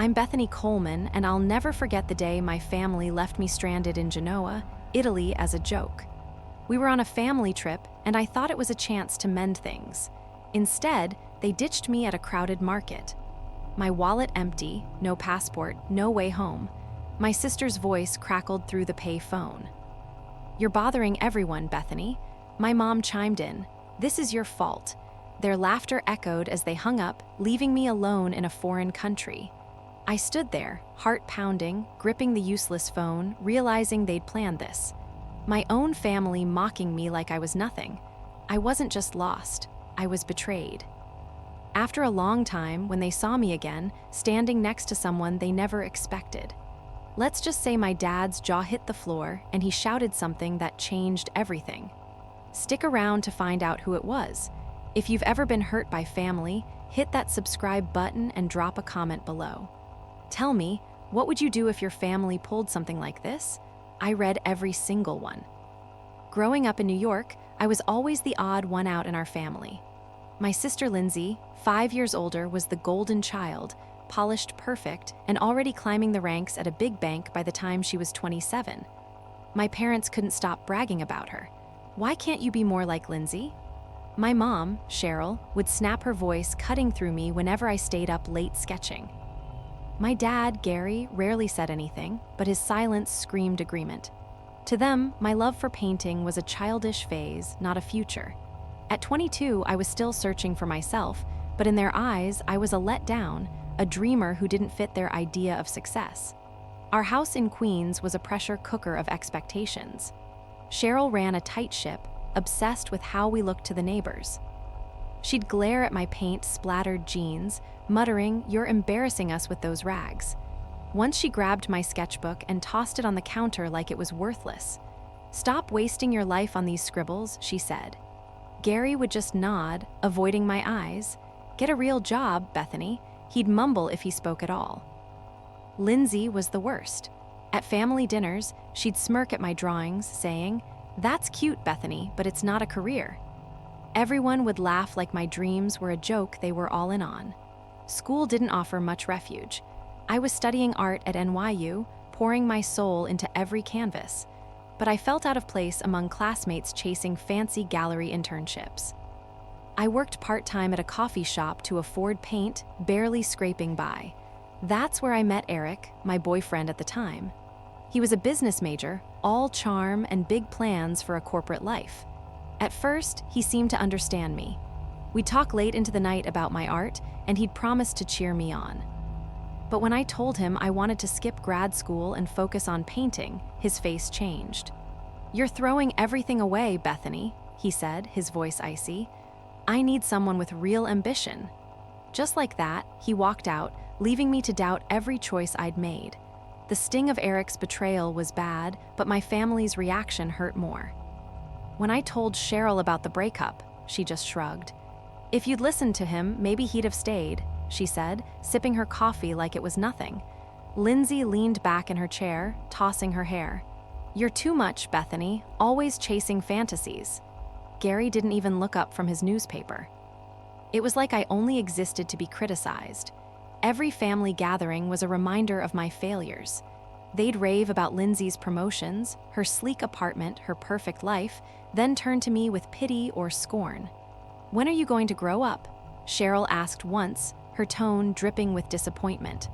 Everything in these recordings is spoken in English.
I'm Bethany Coleman, and I'll never forget the day my family left me stranded in Genoa, Italy, as a joke. We were on a family trip, and I thought it was a chance to mend things. Instead, they ditched me at a crowded market. My wallet empty, no passport, no way home. My sister's voice crackled through the pay phone. "You're bothering everyone, Bethany." My mom chimed in. "This is your fault." Their laughter echoed as they hung up, leaving me alone in a foreign country. I stood there, heart pounding, gripping the useless phone, realizing they'd planned this. My own family mocking me like I was nothing. I wasn't just lost, I was betrayed. After a long time, when they saw me again, standing next to someone they never expected. Let's just say my dad's jaw hit the floor and he shouted something that changed everything. Stick around to find out who it was. If you've ever been hurt by family, hit that subscribe button and drop a comment below. Tell me, what would you do if your family pulled something like this? I read every single one. Growing up in New York, I was always the odd one out in our family. My sister Lindsay, 5 years older, was the golden child, polished perfect, and already climbing the ranks at a big bank by the time she was 27. My parents couldn't stop bragging about her. "Why can't you be more like Lindsay?" My mom, Cheryl, would snap, her voice cutting through me whenever I stayed up late sketching. My dad, Gary, rarely said anything, but his silence screamed agreement. To them, my love for painting was a childish phase, not a future. At 22, I was still searching for myself, but in their eyes, I was a letdown, a dreamer who didn't fit their idea of success. Our house in Queens was a pressure cooker of expectations. Cheryl ran a tight ship, obsessed with how we looked to the neighbors. She'd glare at my paint-splattered jeans, muttering, "You're embarrassing us with those rags." Once she grabbed my sketchbook and tossed it on the counter like it was worthless. "Stop wasting your life on these scribbles," she said. Gary would just nod, avoiding my eyes. "Get a real job, Bethany." He'd mumble if he spoke at all. Lindsay was the worst. At family dinners, she'd smirk at my drawings, saying, "That's cute, Bethany, but it's not a career." Everyone would laugh like my dreams were a joke they were all in on. School didn't offer much refuge. I was studying art at NYU, pouring my soul into every canvas. But I felt out of place among classmates chasing fancy gallery internships. I worked part-time at a coffee shop to afford paint, barely scraping by. That's where I met Eric, my boyfriend at the time. He was a business major, all charm and big plans for a corporate life. At first, he seemed to understand me. We'd talk late into the night about my art, and he'd promise to cheer me on. But when I told him I wanted to skip grad school and focus on painting, his face changed. "You're throwing everything away, Bethany," he said, his voice icy. "I need someone with real ambition." Just like that, he walked out, leaving me to doubt every choice I'd made. The sting of Eric's betrayal was bad, but my family's reaction hurt more. When I told Cheryl about the breakup, she just shrugged. "If you'd listened to him, maybe he'd have stayed," she said, sipping her coffee like it was nothing. Lindsay leaned back in her chair, tossing her hair. "You're too much, Bethany, always chasing fantasies." Gary didn't even look up from his newspaper. It was like I only existed to be criticized. Every family gathering was a reminder of my failures. They'd rave about Lindsay's promotions, her sleek apartment, her perfect life, then turn to me with pity or scorn. "When are you going to grow up?" Cheryl asked once, her tone dripping with disappointment.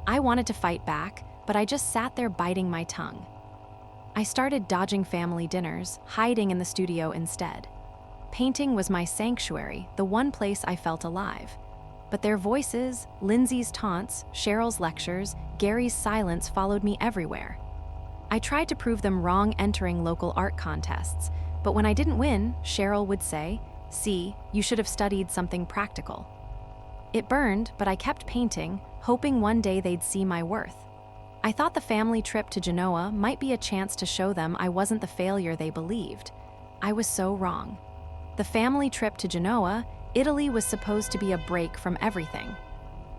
I wanted to fight back, but I just sat there biting my tongue. I started dodging family dinners, hiding in the studio instead. Painting was my sanctuary, the one place I felt alive. But their voices, Lindsay's taunts, Cheryl's lectures, Gary's silence followed me everywhere. I tried to prove them wrong entering local art contests, but when I didn't win, Cheryl would say, "See, you should have studied something practical." It burned, but I kept painting, hoping one day they'd see my worth. I thought the family trip to Genoa might be a chance to show them I wasn't the failure they believed. I was so wrong. The family trip to Genoa, Italy, was supposed to be a break from everything.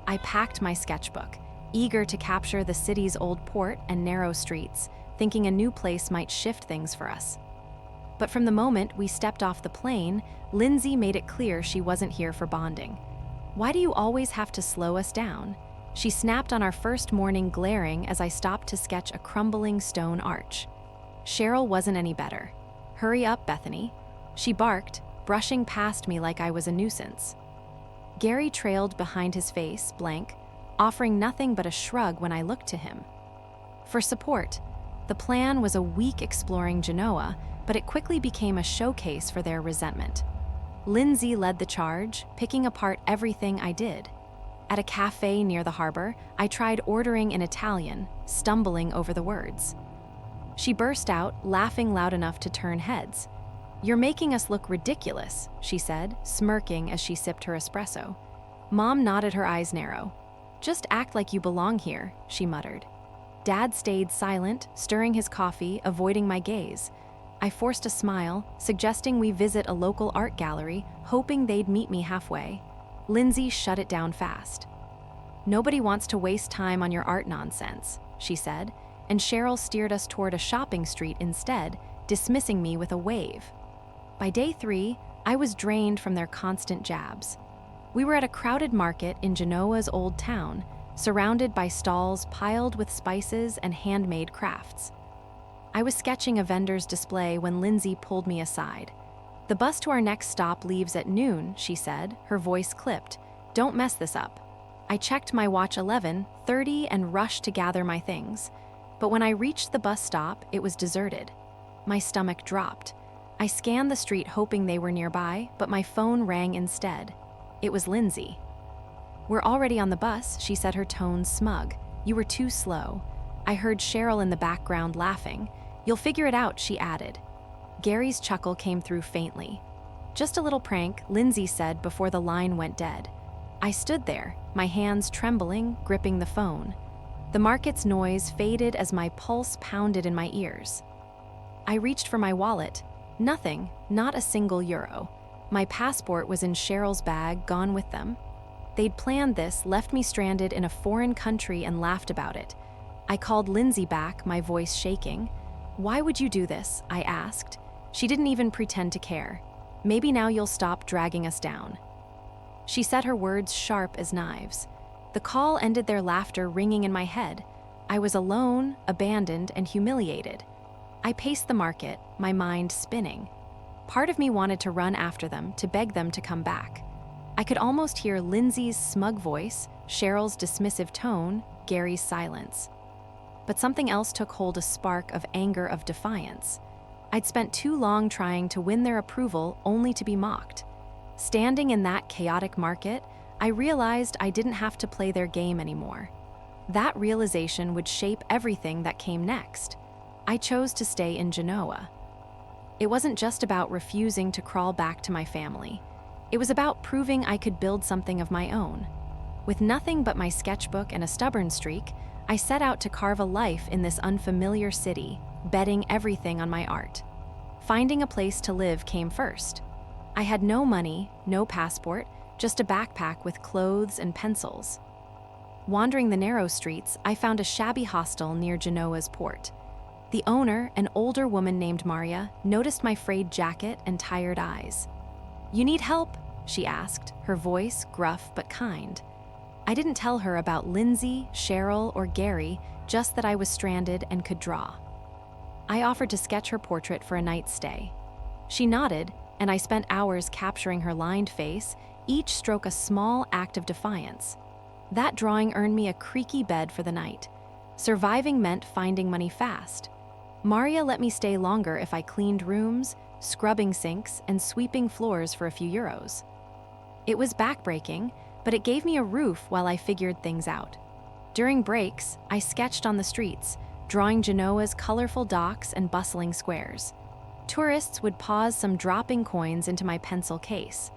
I packed my sketchbook, eager to capture the city's old port and narrow streets, thinking a new place might shift things for us. But from the moment we stepped off the plane, Lindsay made it clear she wasn't here for bonding. "Why do you always have to slow us down?" She snapped on our first morning, glaring as I stopped to sketch a crumbling stone arch. Cheryl wasn't any better. "Hurry up, Bethany," she barked, brushing past me like I was a nuisance. Gary trailed behind his face, blank, offering nothing but a shrug when I looked to him for support. The plan was a week exploring Genoa, but it quickly became a showcase for their resentment. Lindsay led the charge, picking apart everything I did. At a cafe near the harbor, I tried ordering in Italian, stumbling over the words. She burst out, laughing loud enough to turn heads. "You're making us look ridiculous," she said, smirking as she sipped her espresso. Mom nodded, her eyes narrow. "Just act like you belong here," she muttered. Dad stayed silent, stirring his coffee, avoiding my gaze. I forced a smile, suggesting we visit a local art gallery, hoping they'd meet me halfway. Lindsay shut it down fast. "Nobody wants to waste time on your art nonsense," she said, and Cheryl steered us toward a shopping street instead, dismissing me with a wave. By day 3, I was drained from their constant jabs. We were at a crowded market in Genoa's old town, surrounded by stalls piled with spices and handmade crafts. I was sketching a vendor's display when Lindsay pulled me aside. "The bus to our next stop leaves at noon," she said, her voice clipped. "Don't mess this up." I checked my watch, 11:30, and rushed to gather my things. But when I reached the bus stop, it was deserted. My stomach dropped. I scanned the street hoping they were nearby, but my phone rang instead. It was Lindsay. "We're already on the bus," she said, her tone smug. "You were too slow." I heard Cheryl in the background laughing. "You'll figure it out," she added. Gary's chuckle came through faintly. "Just a little prank," Lindsay said before the line went dead. I stood there, my hands trembling, gripping the phone. The market's noise faded as my pulse pounded in my ears. I reached for my wallet. Nothing, not a single euro. My passport was in Cheryl's bag, gone with them. They'd planned this, left me stranded in a foreign country, and laughed about it. I called Lindsay back, my voice shaking. "Why would you do this?" I asked. She didn't even pretend to care. "Maybe now you'll stop dragging us down." She said, her words sharp as knives. The call ended, their laughter ringing in my head. I was alone, abandoned, and humiliated. I paced the market, my mind spinning. Part of me wanted to run after them, to beg them to come back. I could almost hear Lindsay's smug voice, Cheryl's dismissive tone, Gary's silence. But something else took hold, a spark of anger, of defiance. I'd spent too long trying to win their approval, only to be mocked. Standing in that chaotic market, I realized I didn't have to play their game anymore. That realization would shape everything that came next. I chose to stay in Genoa. It wasn't just about refusing to crawl back to my family. It was about proving I could build something of my own. With nothing but my sketchbook and a stubborn streak, I set out to carve a life in this unfamiliar city, betting everything on my art. Finding a place to live came first. I had no money, no passport, just a backpack with clothes and pencils. Wandering the narrow streets, I found a shabby hostel near Genoa's port. The owner, an older woman named Maria, noticed my frayed jacket and tired eyes. "You need help?" she asked, her voice gruff but kind. I didn't tell her about Lindsay, Cheryl, or Gary, just that I was stranded and could draw. I offered to sketch her portrait for a night's stay. She nodded, and I spent hours capturing her lined face, each stroke a small act of defiance. That drawing earned me a creaky bed for the night. Surviving meant finding money fast. Maria let me stay longer if I cleaned rooms, scrubbing sinks, and sweeping floors for a few euros. It was backbreaking, but it gave me a roof while I figured things out. During breaks, I sketched on the streets, drawing Genoa's colorful docks and bustling squares. Tourists would pause, some dropping coins into my pencil case.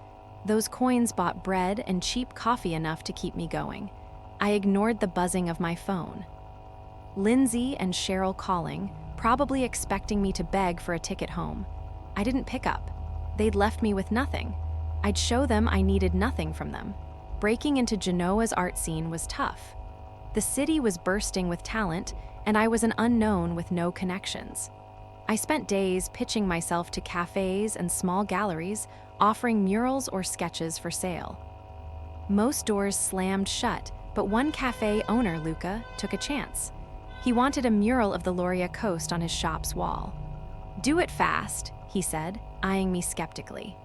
Those coins bought bread and cheap coffee enough to keep me going. I ignored the buzzing of my phone. Lindsay and Cheryl calling, probably expecting me to beg for a ticket home. I didn't pick up. They'd left me with nothing. I'd show them I needed nothing from them. Breaking into Genoa's art scene was tough. The city was bursting with talent, and I was an unknown with no connections. I spent days pitching myself to cafes and small galleries, offering murals or sketches for sale. Most doors slammed shut, But one cafe owner, Luca, took a chance. He wanted a mural of the Loria coast on his shop's wall. "Do it fast," he said, eyeing me skeptically.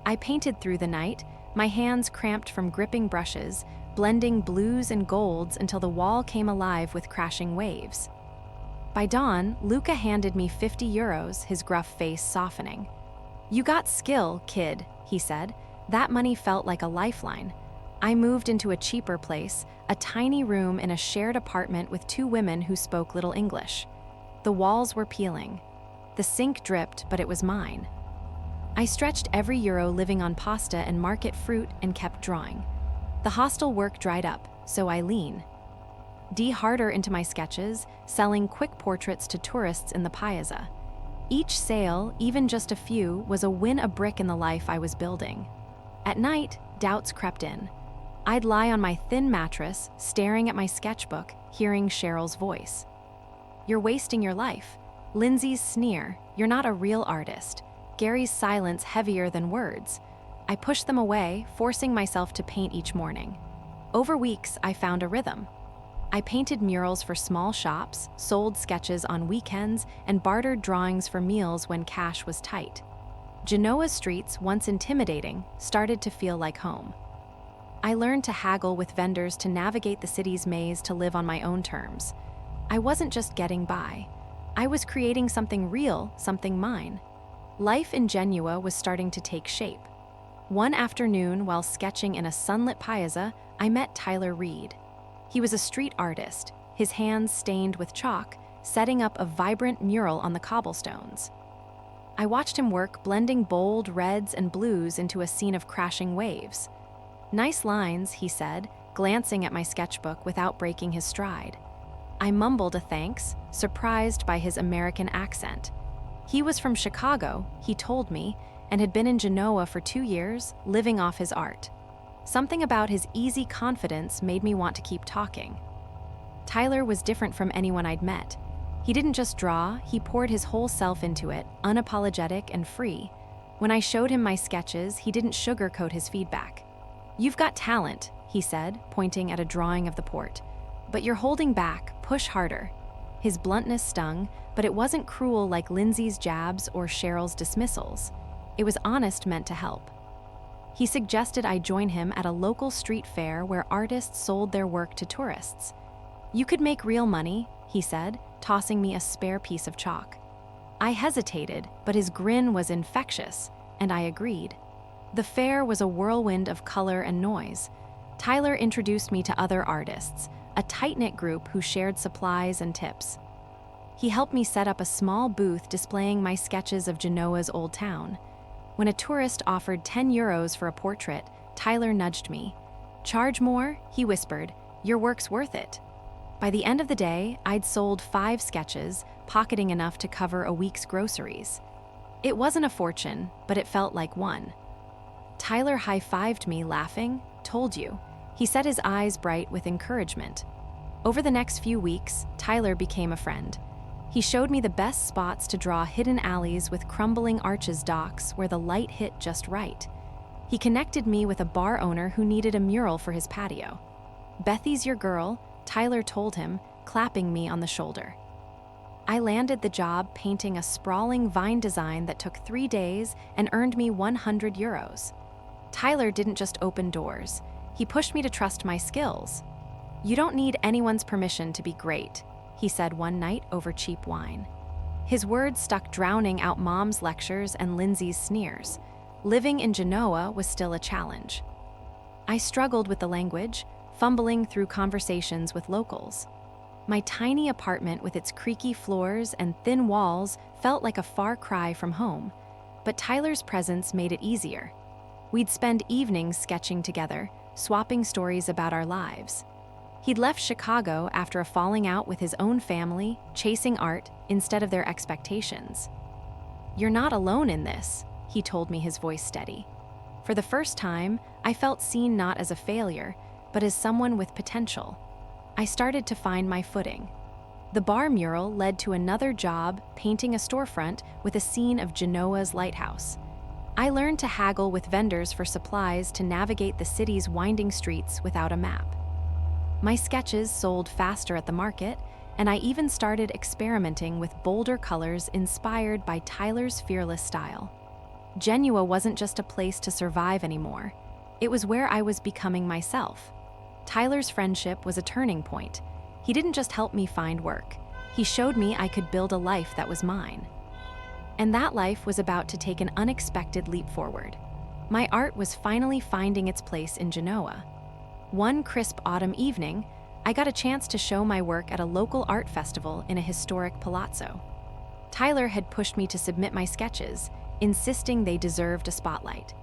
I painted through the night, my hands cramped from gripping brushes, blending blues and golds until the wall came alive with crashing waves. By dawn, Luca handed me €50, his gruff face softening. "You got skill, kid," he said. That money felt like a lifeline. I moved into a cheaper place, a tiny room in a shared apartment with two women who spoke little English. The walls were peeling. The sink dripped, but it was mine. I stretched every euro living on pasta and market fruit and kept drawing. The hostel work dried up, so I lean harder into my sketches, selling quick portraits to tourists in the Piazza. Each sale, even just a few, was a win, a brick in the life I was building. At night, doubts crept in. I'd lie on my thin mattress, staring at my sketchbook, hearing Cheryl's voice. "You're wasting your life." Lindsay's sneer, "You're not a real artist." Gary's silence heavier than words. I pushed them away, forcing myself to paint each morning. Over weeks, I found a rhythm. I painted murals for small shops, sold sketches on weekends, and bartered drawings for meals when cash was tight. Genoa's streets, once intimidating, started to feel like home. I learned to haggle with vendors to navigate the city's maze to live on my own terms. I wasn't just getting by. I was creating something real, something mine. Life in Genoa was starting to take shape. One afternoon, while sketching in a sunlit piazza, I met Tyler Reed. He was a street artist, his hands stained with chalk, setting up a vibrant mural on the cobblestones. I watched him work, blending bold reds and blues into a scene of crashing waves. "Nice lines," he said, glancing at my sketchbook without breaking his stride. I mumbled a thanks, surprised by his American accent. He was from Chicago, he told me, and had been in Genoa for 2 years, living off his art. Something about his easy confidence made me want to keep talking. Tyler was different from anyone I'd met. He didn't just draw, he poured his whole self into it, unapologetic and free. When I showed him my sketches, he didn't sugarcoat his feedback. "You've got talent," he said, pointing at a drawing of the port. "But you're holding back, push harder." His bluntness stung, but it wasn't cruel like Lindsay's jabs or Cheryl's dismissals. It was honest, meant to help. He suggested I join him at a local street fair where artists sold their work to tourists. "You could make real money," he said, tossing me a spare piece of chalk. I hesitated, but his grin was infectious, and I agreed. The fair was a whirlwind of color and noise. Tyler introduced me to other artists, a tight-knit group who shared supplies and tips. He helped me set up a small booth displaying my sketches of Genoa's old town. When a tourist offered €10 for a portrait, Tyler nudged me. "Charge more?" he whispered. "Your work's worth it." By the end of the day, I'd sold 5 sketches, pocketing enough to cover a week's groceries. It wasn't a fortune, but it felt like one. Tyler high-fived me, laughing. "Told you." He set his eyes bright with encouragement. Over the next few weeks, Tyler became a friend. He showed me the best spots to draw hidden alleys with crumbling arches, docks where the light hit just right. He connected me with a bar owner who needed a mural for his patio. "Bethy's your girl," Tyler told him, clapping me on the shoulder. I landed the job painting a sprawling vine design that took 3 days and earned me €100. Tyler didn't just open doors. He pushed me to trust my skills. "You don't need anyone's permission to be great," he said one night over cheap wine. His words stuck, drowning out Mom's lectures and Lindsay's sneers. Living in Genoa was still a challenge. I struggled with the language, fumbling through conversations with locals. My tiny apartment with its creaky floors and thin walls felt like a far cry from home, but Tyler's presence made it easier. We'd spend evenings sketching together, swapping stories about our lives. He'd left Chicago after a falling out with his own family, chasing art instead of their expectations. "You're not alone in this," he told me, his voice steady. For the first time, I felt seen not as a failure, but as someone with potential. I started to find my footing. The bar mural led to another job, painting a storefront with a scene of Genoa's lighthouse. I learned to haggle with vendors for supplies to navigate the city's winding streets without a map. My sketches sold faster at the market, and I even started experimenting with bolder colors inspired by Tyler's fearless style. Genoa wasn't just a place to survive anymore. It was where I was becoming myself. Tyler's friendship was a turning point. He didn't just help me find work. He showed me I could build a life that was mine. And that life was about to take an unexpected leap forward. My art was finally finding its place in Genoa. One crisp autumn evening, I got a chance to show my work at a local art festival in a historic palazzo. Tyler had pushed me to submit my sketches, insisting they deserved a spotlight.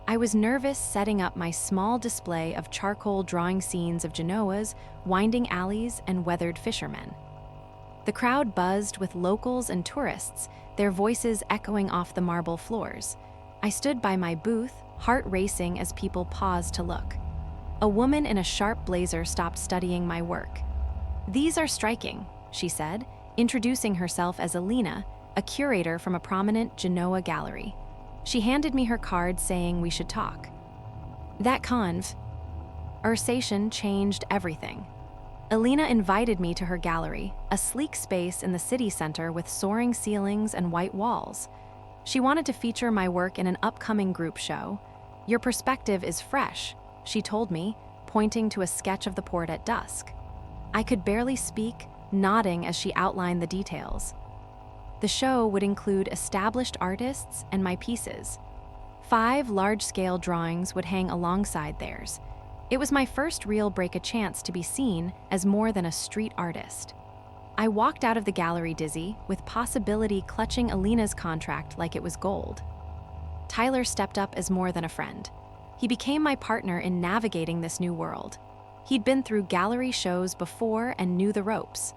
I was nervous setting up my small display of charcoal drawing scenes of Genoa's winding alleys and weathered fishermen. The crowd buzzed with locals and tourists, their voices echoing off the marble floors. I stood by my booth, heart racing as people paused to look. A woman in a sharp blazer stopped studying my work. "These are striking," she said, introducing herself as Alina, a curator from a prominent Genoa gallery. She handed me her card saying we should talk. That conversation changed everything. Alina invited me to her gallery, a sleek space in the city center with soaring ceilings and white walls. She wanted to feature my work in an upcoming group show. "Your perspective is fresh," she told me, pointing to a sketch of the port at dusk. I could barely speak, nodding as she outlined the details. The show would include established artists and my pieces. 5 large-scale drawings would hang alongside theirs. It was my first real break, a chance to be seen as more than a street artist. I walked out of the gallery dizzy, with possibility clutching Alina's contract like it was gold. Tyler stepped up as more than a friend. He became my partner in navigating this new world. He'd been through gallery shows before and knew the ropes.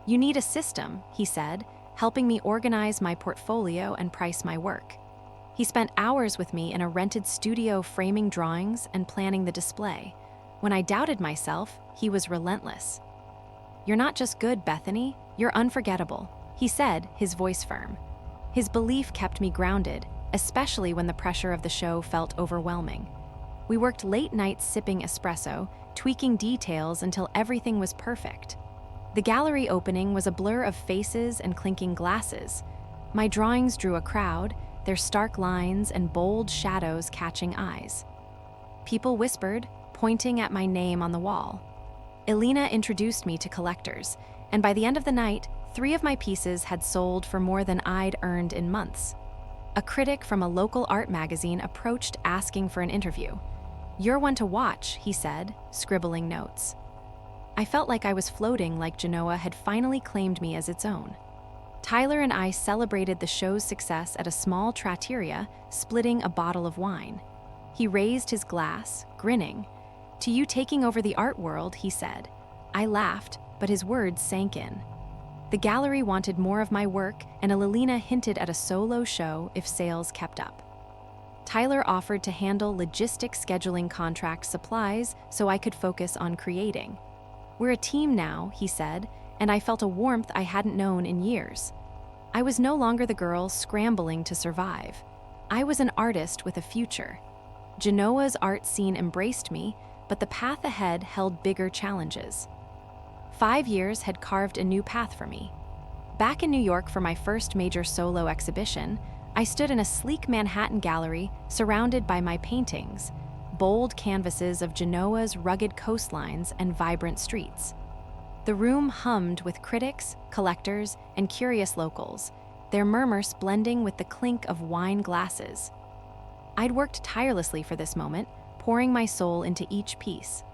"You need a system," he said, helping me organize my portfolio and price my work. He spent hours with me in a rented studio framing drawings and planning the display. When I doubted myself, he was relentless. "You're not just good, Bethany, you're unforgettable," he said, his voice firm. His belief kept me grounded, especially when the pressure of the show felt overwhelming. We worked late nights sipping espresso, tweaking details until everything was perfect. The gallery opening was a blur of faces and clinking glasses. My drawings drew a crowd, their stark lines and bold shadows catching eyes. People whispered, pointing at my name on the wall. Alina introduced me to collectors, and by the end of the night, 3 of my pieces had sold for more than I'd earned in months. A critic from a local art magazine approached asking for an interview. "You're one to watch," he said, scribbling notes. I felt like I was floating, like Genoa had finally claimed me as its own. Tyler and I celebrated the show's success at a small trattoria, splitting a bottle of wine. He raised his glass, grinning. "To you taking over the art world," he said. I laughed, but his words sank in. The gallery wanted more of my work, and Alina hinted at a solo show if sales kept up. Tyler offered to handle logistics, scheduling contract supplies so I could focus on creating. "We're a team now," he said, and I felt a warmth I hadn't known in years. I was no longer the girl scrambling to survive. I was an artist with a future. Genoa's art scene embraced me, but the path ahead held bigger challenges. 5 years had carved a new path for me. Back in New York for my first major solo exhibition, I stood in a sleek Manhattan gallery surrounded by my paintings, bold canvases of Genoa's rugged coastlines and vibrant streets. The room hummed with critics, collectors, and curious locals, their murmurs blending with the clink of wine glasses. I'd worked tirelessly for this moment, pouring my soul into each piece.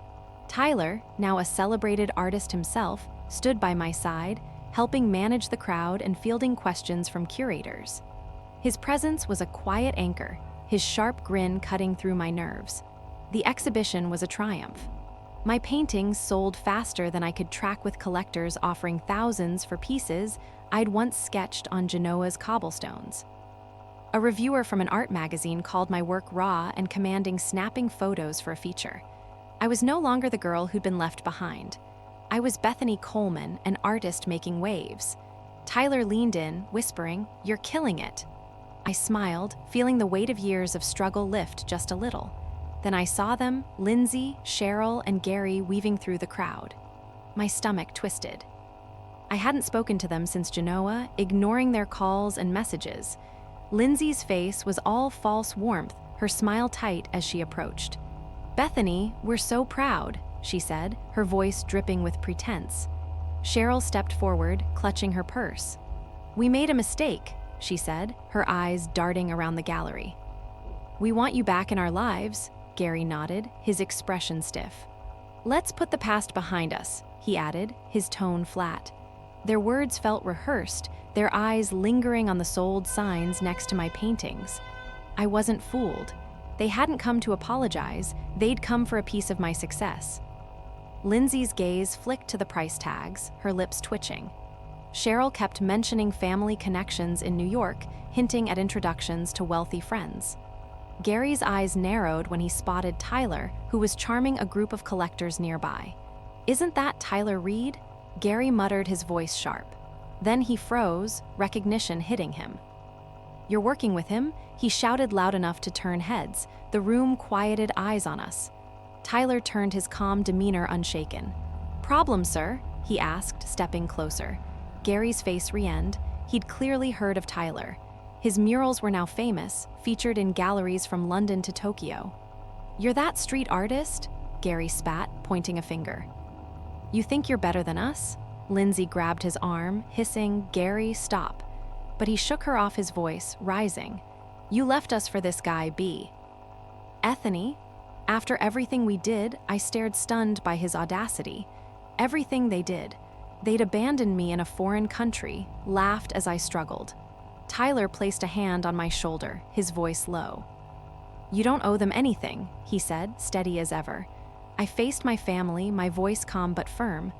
Tyler, now a celebrated artist himself, stood by my side, helping manage the crowd and fielding questions from curators. His presence was a quiet anchor, his sharp grin cutting through my nerves. The exhibition was a triumph. My paintings sold faster than I could track, with collectors offering thousands for pieces I'd once sketched on Genoa's cobblestones. A reviewer from an art magazine called my work raw and commanding snapping photos for a feature. I was no longer the girl who'd been left behind. I was Bethany Coleman, an artist making waves. Tyler leaned in, whispering, "You're killing it." I smiled, feeling the weight of years of struggle lift just a little. Then I saw them, Lindsay, Cheryl, and Gary weaving through the crowd. My stomach twisted. I hadn't spoken to them since Genoa, ignoring their calls and messages. Lindsay's face was all false warmth, her smile tight as she approached. "Bethany, we're so proud," she said, her voice dripping with pretense. Cheryl stepped forward, clutching her purse. "We made a mistake," she said, her eyes darting around the gallery. "We want you back in our lives," Gary nodded, his expression stiff. "Let's put the past behind us," he added, his tone flat. Their words felt rehearsed, their eyes lingering on the sold signs next to my paintings. I wasn't fooled. They hadn't come to apologize, they'd come for a piece of my success. Lindsay's gaze flicked to the price tags, her lips twitching. Cheryl kept mentioning family connections in New York, hinting at introductions to wealthy friends. Gary's eyes narrowed when he spotted Tyler, who was charming a group of collectors nearby. "Isn't that Tyler Reed?" Gary muttered, his voice sharp. Then he froze, recognition hitting him. "You're working with him?" He shouted loud enough to turn heads. The room quieted eyes on us. Tyler turned, his calm demeanor unshaken. "Problem, sir?" he asked, stepping closer. Gary's face re-ended. He'd clearly heard of Tyler. His murals were now famous, featured in galleries from London to Tokyo. "You're that street artist?" Gary spat, pointing a finger. "You think you're better than us?" Lindsay grabbed his arm, hissing, "Gary, stop." But he shook her off, his voice rising. "You left us for this guy, B." "Bethany?" After everything we did, I stared, stunned by his audacity. Everything they did. They'd abandoned me in a foreign country, laughed as I struggled. Tyler placed a hand on my shoulder, his voice low. "You don't owe them anything," he said, steady as ever. I faced my family, my voice calm but firm.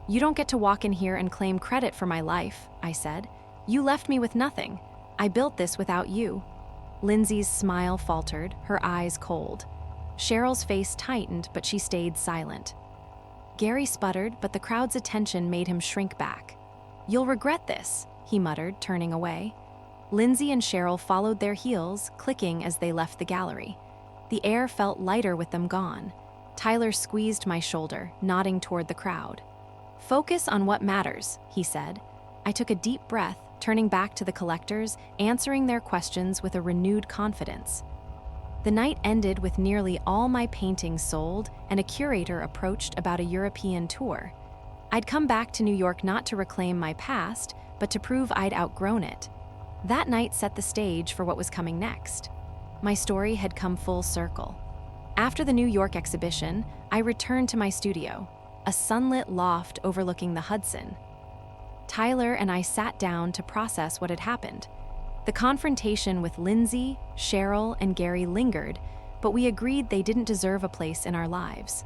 "You don't get to walk in here and claim credit for my life," I said. "You left me with nothing. I built this without you." Lindsay's smile faltered, her eyes cold. Cheryl's face tightened, but she stayed silent. Gary sputtered, but the crowd's attention made him shrink back. "You'll regret this," he muttered, turning away. Lindsay and Cheryl followed their heels, clicking as they left the gallery. The air felt lighter with them gone. Tyler squeezed my shoulder, nodding toward the crowd. "Focus on what matters," he said. I took a deep breath, turning back to the collectors, answering their questions with a renewed confidence. The night ended with nearly all my paintings sold, and a curator approached about a European tour. I'd come back to New York not to reclaim my past, but to prove I'd outgrown it. That night set the stage for what was coming next. My story had come full circle. After the New York exhibition, I returned to my studio, a sunlit loft overlooking the Hudson. Tyler and I sat down to process what had happened. The confrontation with Lindsay, Cheryl, and Gary lingered, but we agreed they didn't deserve a place in our lives.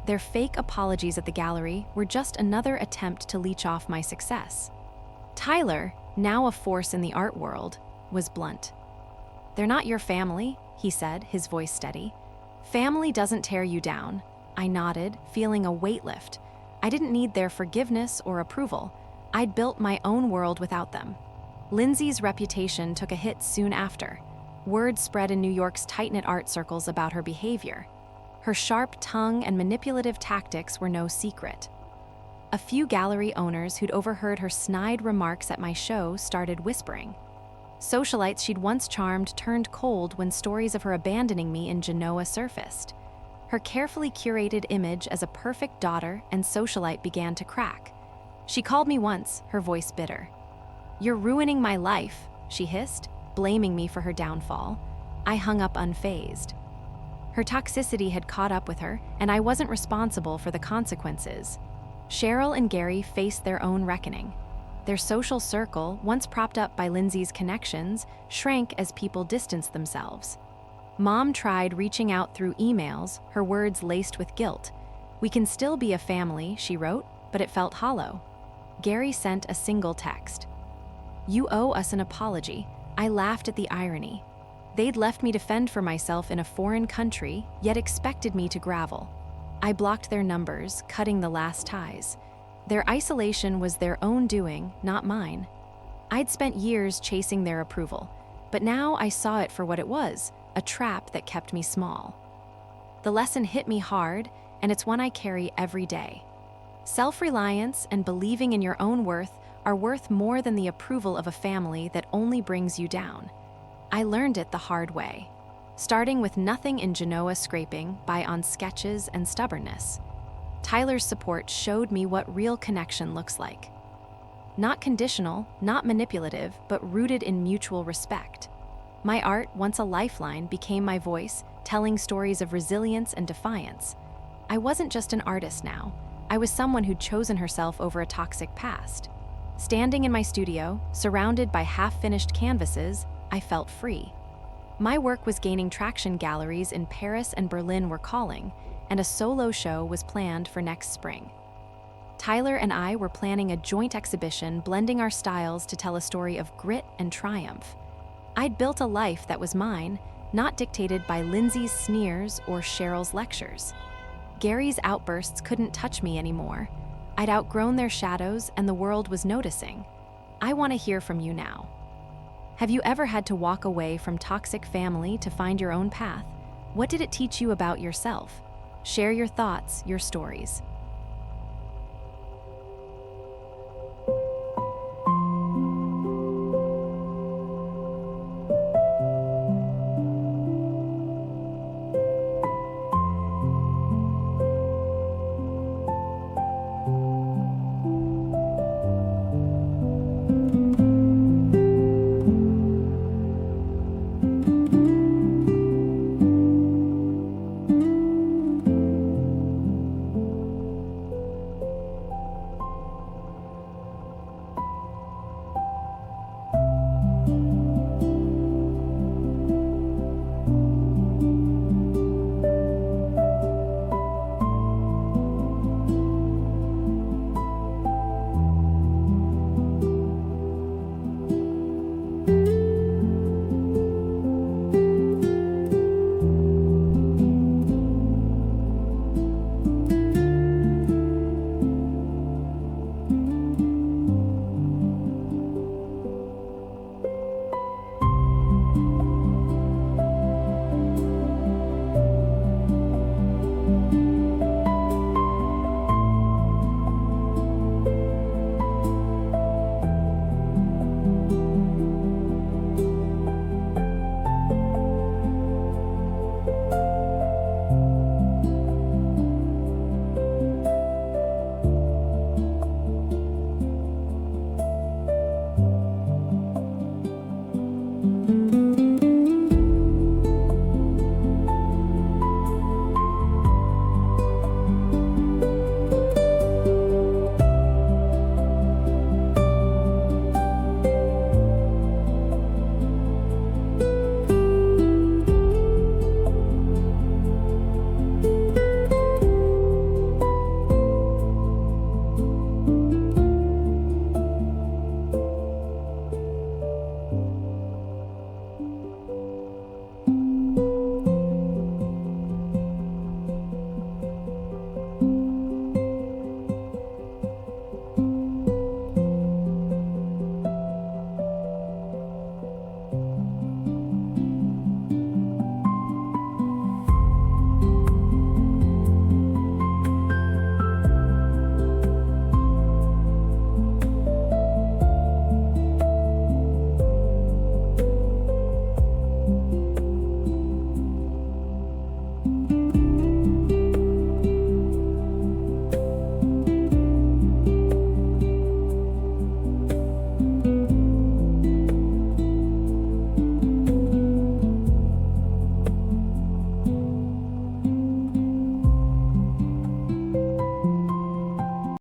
Their fake apologies at the gallery were just another attempt to leech off my success. Tyler, now a force in the art world, was blunt. "They're not your family," he said, his voice steady. "Family doesn't tear you down." I nodded, feeling a weight lift. I didn't need their forgiveness or approval. I'd built my own world without them. Lindsay's reputation took a hit soon after. Word spread in New York's tight-knit art circles about her behavior. Her sharp tongue and manipulative tactics were no secret. A few gallery owners who'd overheard her snide remarks at my show started whispering. Socialites she'd once charmed turned cold when stories of her abandoning me in Genoa surfaced. Her carefully curated image as a perfect daughter and socialite began to crack. She called me once, her voice bitter. "You're ruining my life," she hissed, blaming me for her downfall. I hung up unfazed. Her toxicity had caught up with her, and I wasn't responsible for the consequences. Cheryl and Gary faced their own reckoning. Their social circle, once propped up by Lindsay's connections, shrank as people distanced themselves. Mom tried reaching out through emails, her words laced with guilt. "We can still be a family," she wrote, but it felt hollow. Gary sent a single text. "You owe us an apology." I laughed at the irony. They'd left me to fend for myself in a foreign country, yet expected me to gravel. I blocked their numbers, cutting the last ties. Their isolation was their own doing, not mine. I'd spent years chasing their approval, but now I saw it for what it was, a trap that kept me small. The lesson hit me hard, and it's one I carry every day. Self-reliance and believing in your own worth are worth more than the approval of a family that only brings you down. I learned it the hard way, starting with nothing in Genoa scraping by on sketches and stubbornness. Tyler's support showed me what real connection looks like. Not conditional, not manipulative, but rooted in mutual respect. My art, once a lifeline, became my voice, telling stories of resilience and defiance. I wasn't just an artist now. I was someone who'd chosen herself over a toxic past. Standing in my studio, surrounded by half-finished canvases, I felt free. My work was gaining traction. Galleries in Paris and Berlin were calling, and a solo show was planned for next spring. Tyler and I were planning a joint exhibition, blending our styles to tell a story of grit and triumph. I'd built a life that was mine, not dictated by Lindsay's sneers or Cheryl's lectures. Gary's outbursts couldn't touch me anymore. I'd outgrown their shadows, and the world was noticing. I want to hear from you now. Have you ever had to walk away from toxic family to find your own path? What did it teach you about yourself? Share your thoughts, your stories.